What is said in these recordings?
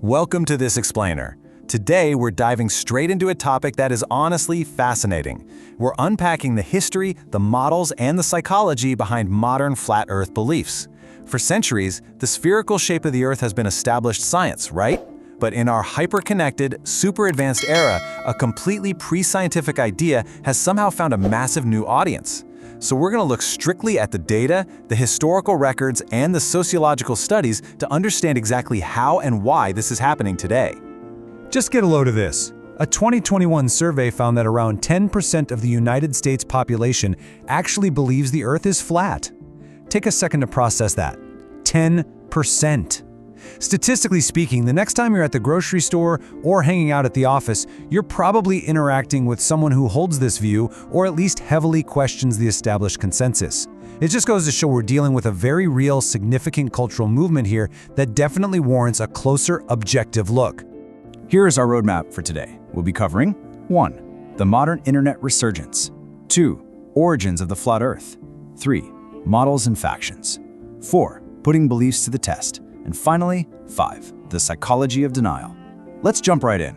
Welcome to This Explainer. Today, we're diving straight into a topic that is honestly fascinating. We're unpacking the history, the models, and the psychology behind modern flat Earth beliefs. For centuries, the spherical shape of the Earth has been established science, right? But in our hyper-connected, super-advanced era, a completely pre-scientific idea has somehow found a massive new audience. So we're going to look strictly at the data, the historical records, and the sociological studies to understand exactly how and why this is happening today. Just get a load of this. A 2021 survey found that around 10% of the United States population actually believes the Earth is flat. Take a second to process that. 10%. Statistically speaking, the next time you're at the grocery store or hanging out at the office, you're probably interacting with someone who holds this view or at least heavily questions the established consensus. It just goes to show we're dealing with a very real, significant cultural movement here that definitely warrants a closer, objective look. Here is our roadmap for today. We'll be covering 1. The modern internet resurgence. 2. Origins of the flat Earth. 3. Models and factions. 4. Putting beliefs to the test. And finally, 5. The psychology of denial. Let's jump right in.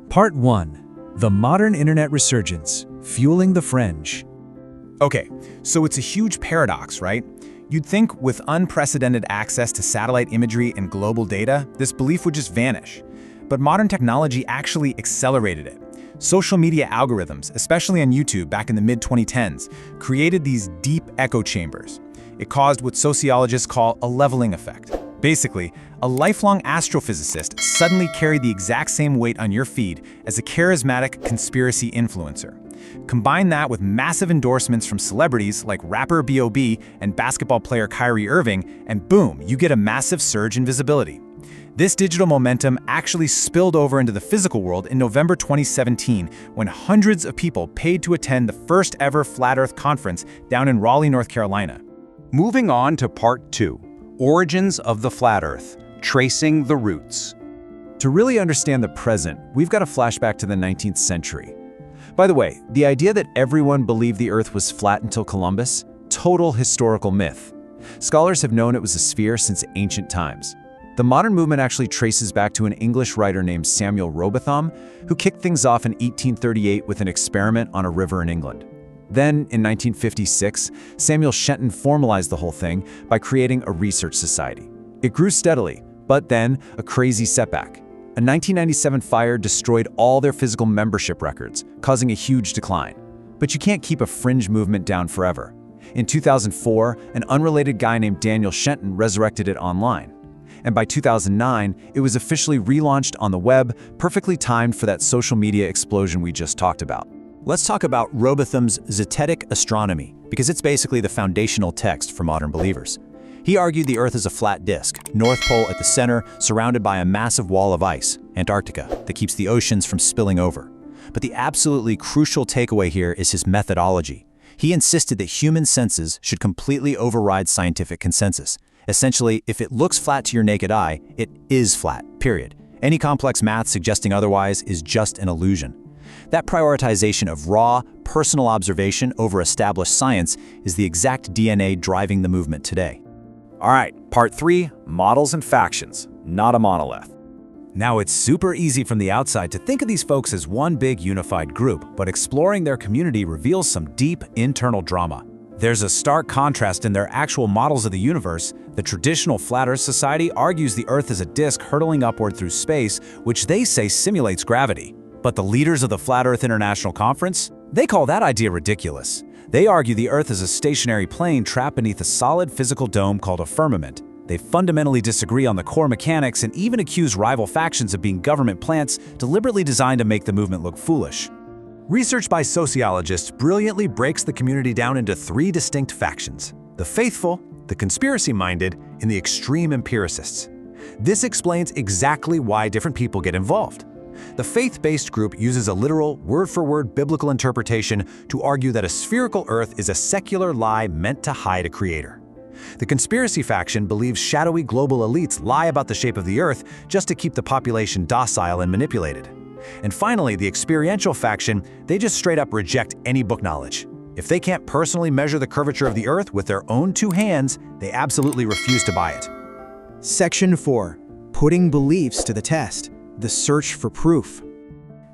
Part 1. The modern internet resurgence, fueling the fringe. Okay, so it's a huge paradox, right? You'd think with unprecedented access to satellite imagery and global data, this belief would just vanish. But modern technology actually accelerated it. Social media algorithms, especially on YouTube back in the mid-2010s, created these deep echo chambers. It caused what sociologists call a leveling effect. Basically, a lifelong astrophysicist suddenly carried the exact same weight on your feed as a charismatic conspiracy influencer. Combine that with massive endorsements from celebrities like rapper B.O.B. and basketball player Kyrie Irving, and boom, you get a massive surge in visibility. This digital momentum actually spilled over into the physical world in November 2017, when hundreds of people paid to attend the first ever Flat Earth conference down in Raleigh, North Carolina. Moving on to Part 2. Origins of the flat Earth, tracing the roots. To really understand the present, we've got to flashback to the 19th century. By the way, the idea that everyone believed the Earth was flat until Columbus, total historical myth. Scholars have known it was a sphere since ancient times. The modern movement actually traces back to an English writer named Samuel Rowbotham, who kicked things off in 1838 with an experiment on a river in England. Then, in 1956, Samuel Shenton formalized the whole thing by creating a research society. It grew steadily, but then a crazy setback. A 1997 fire destroyed all their physical membership records, causing a huge decline. But you can't keep a fringe movement down forever. In 2004, an unrelated guy named Daniel Shenton resurrected it online. And by 2009, it was officially relaunched on the web, perfectly timed for that social media explosion we just talked about. Let's talk about Rowbotham's Zetetic Astronomy, because it's basically the foundational text for modern believers. He argued the Earth is a flat disk, North Pole at the center, surrounded by a massive wall of ice, Antarctica, that keeps the oceans from spilling over. But the absolutely crucial takeaway here is his methodology. He insisted that human senses should completely override scientific consensus. Essentially, if it looks flat to your naked eye, it is flat, period. Any complex math suggesting otherwise is just an illusion. That prioritization of raw, personal observation over established science is the exact DNA driving the movement today. All right, Part 3, models and factions, not a monolith. Now, it's super easy from the outside to think of these folks as one big unified group, but exploring their community reveals some deep internal drama. There's a stark contrast in their actual models of the universe. The traditional Flat Earth Society argues the Earth is a disk hurtling upward through space, which they say simulates gravity. But the leaders of the Flat Earth International Conference, they call that idea ridiculous. They argue the Earth is a stationary plane trapped beneath a solid physical dome called a firmament. They fundamentally disagree on the core mechanics and even accuse rival factions of being government plants deliberately designed to make the movement look foolish. Research by sociologists brilliantly breaks the community down into 3 distinct factions: the faithful, the conspiracy-minded, and the extreme empiricists. This explains exactly why different people get involved. The faith-based group uses a literal, word-for-word biblical interpretation to argue that a spherical Earth is a secular lie meant to hide a creator. The conspiracy faction believes shadowy global elites lie about the shape of the Earth just to keep the population docile and manipulated. And finally, the experiential faction, they just straight up reject any book knowledge. If they can't personally measure the curvature of the Earth with their own 2 hands, they absolutely refuse to buy it. Section 4. putting beliefs to the test, the search for proof.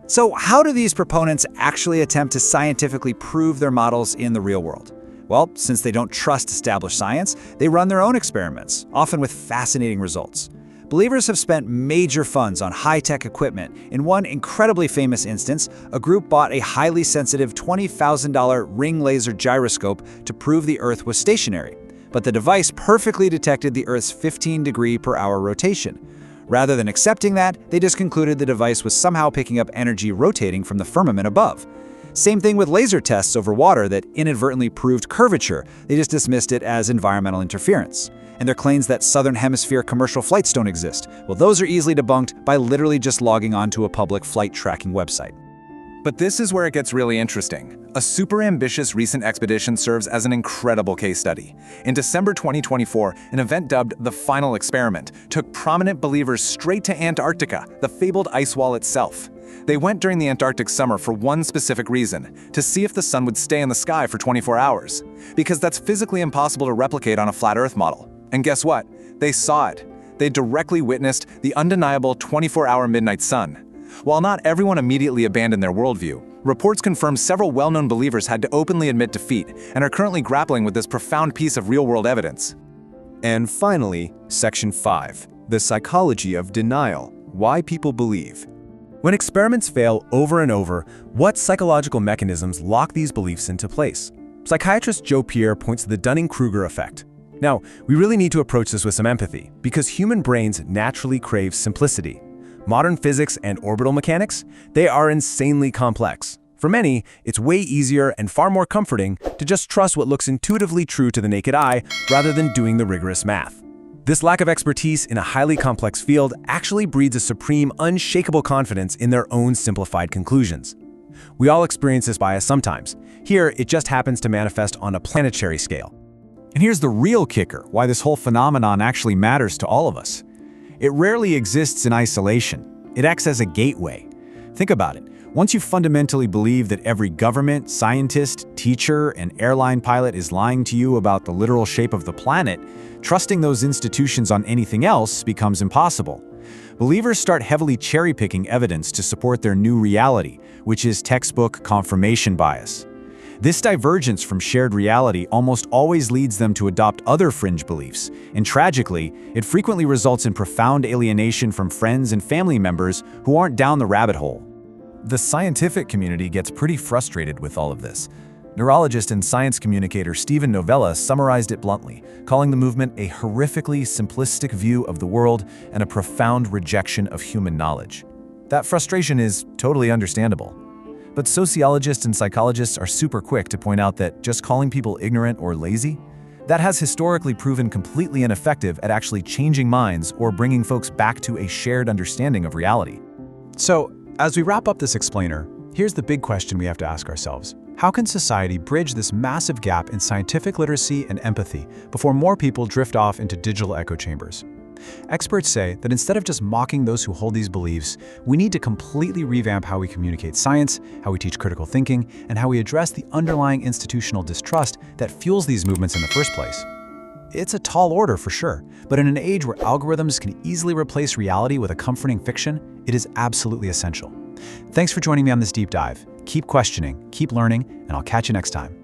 So how do these proponents actually attempt to scientifically prove their models in the real world? Well, since they don't trust established science, they run their own experiments, often with fascinating results. Believers have spent major funds on high-tech equipment. In one incredibly famous instance, a group bought a highly sensitive $20,000 ring laser gyroscope to prove the Earth was stationary. But the device perfectly detected the Earth's 15-degree-per-hour rotation. Rather than accepting that, they just concluded the device was somehow picking up energy rotating from the firmament above. Same thing with laser tests over water that inadvertently proved curvature. They just dismissed it as environmental interference. And their claims that Southern Hemisphere commercial flights don't exist, well, those are easily debunked by literally just logging on to a public flight tracking website. But this is where it gets really interesting. A super ambitious recent expedition serves as an incredible case study. In December 2024, an event dubbed The Final Experiment took prominent believers straight to Antarctica, the fabled ice wall itself. They went during the Antarctic summer for one specific reason: to see if the sun would stay in the sky for 24 hours. Because that's physically impossible to replicate on a flat Earth model. And guess what? They saw it. They directly witnessed the undeniable 24-hour midnight sun. While not everyone immediately abandoned their worldview, reports confirm several well-known believers had to openly admit defeat and are currently grappling with this profound piece of real-world evidence. And finally, Section 5, the psychology of denial, why people believe. When experiments fail over and over, what psychological mechanisms lock these beliefs into place? Psychiatrist Joe Pierre points to the Dunning-Kruger effect. Now, we really need to approach this with some empathy, because human brains naturally crave simplicity. Modern physics and orbital mechanics, they are insanely complex. For many, it's way easier and far more comforting to just trust what looks intuitively true to the naked eye rather than doing the rigorous math. This lack of expertise in a highly complex field actually breeds a supreme, unshakable confidence in their own simplified conclusions. We all experience this bias sometimes. Here, it just happens to manifest on a planetary scale. And here's the real kicker, why this whole phenomenon actually matters to all of us. It rarely exists in isolation. It acts as a gateway. Think about it. Once you fundamentally believe that every government, scientist, teacher, and airline pilot is lying to you about the literal shape of the planet, trusting those institutions on anything else becomes impossible. Believers start heavily cherry-picking evidence to support their new reality, which is textbook confirmation bias. This divergence from shared reality almost always leads them to adopt other fringe beliefs, and tragically, it frequently results in profound alienation from friends and family members who aren't down the rabbit hole. The scientific community gets pretty frustrated with all of this. Neurologist and science communicator Steven Novella summarized it bluntly, calling the movement a horrifically simplistic view of the world and a profound rejection of human knowledge. That frustration is totally understandable. But sociologists and psychologists are super quick to point out that just calling people ignorant or lazy, that has historically proven completely ineffective at actually changing minds or bringing folks back to a shared understanding of reality. So, as we wrap up this explainer, here's the big question we have to ask ourselves. How can society bridge this massive gap in scientific literacy and empathy before more people drift off into digital echo chambers? Experts say that instead of just mocking those who hold these beliefs, we need to completely revamp how we communicate science, how we teach critical thinking, and how we address the underlying institutional distrust that fuels these movements in the first place. It's a tall order for sure, but in an age where algorithms can easily replace reality with a comforting fiction, it is absolutely essential. Thanks for joining me on this deep dive. Keep questioning, keep learning, and I'll catch you next time.